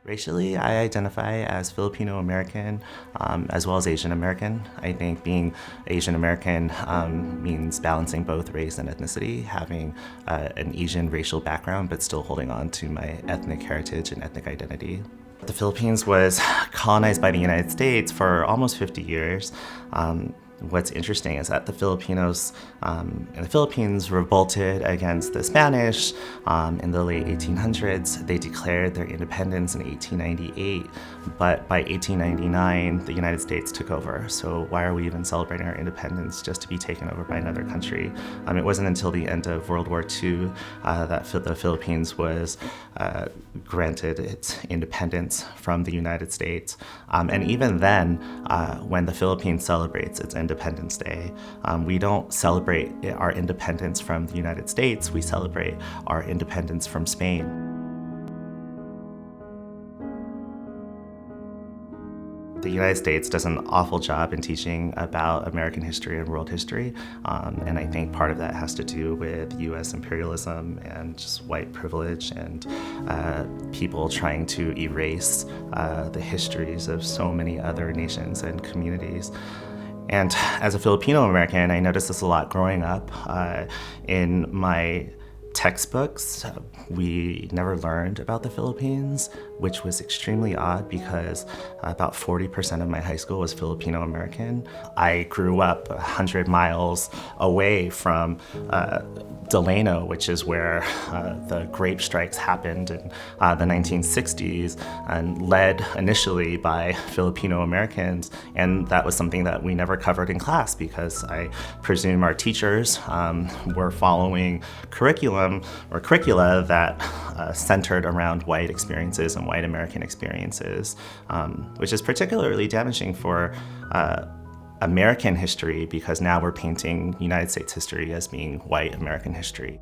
Racially, I identify as Filipino American as well as Asian American. I think being Asian American means balancing both race and ethnicity, having an Asian racial background, but still holding on to my ethnic heritage and ethnic identity. The Philippines was colonized by the United States for almost 50 years. What's interesting is that the Filipinos in the Philippines revolted against the Spanish in the late 1800s. They declared their independence in 1898, but by 1899, the United States took over. So why are we even celebrating our independence just to be taken over by another country? It wasn't until the end of World War II that the Philippines was granted its independence from the United States. And even then, when the Philippines celebrates its Independence Day, we don't celebrate our independence from the United States, we celebrate our independence from Spain. The United States does an awful job in teaching about American history and world history, and I think part of that has to do with U.S. imperialism and just white privilege and people trying to erase the histories of so many other nations and communities. And as a Filipino American, I noticed this a lot growing up. In my textbooks, we never learned about the Philippines, which was extremely odd because about 40% of my high school was Filipino American. I grew up 100 miles away from Delano, which is where the grape strikes happened in the 1960s and led initially by Filipino Americans. And that was something that we never covered in class because I presume our teachers were following curricula that centered around white experiences and white American experiences, which is particularly damaging for American history because now we're painting United States history as being white American history.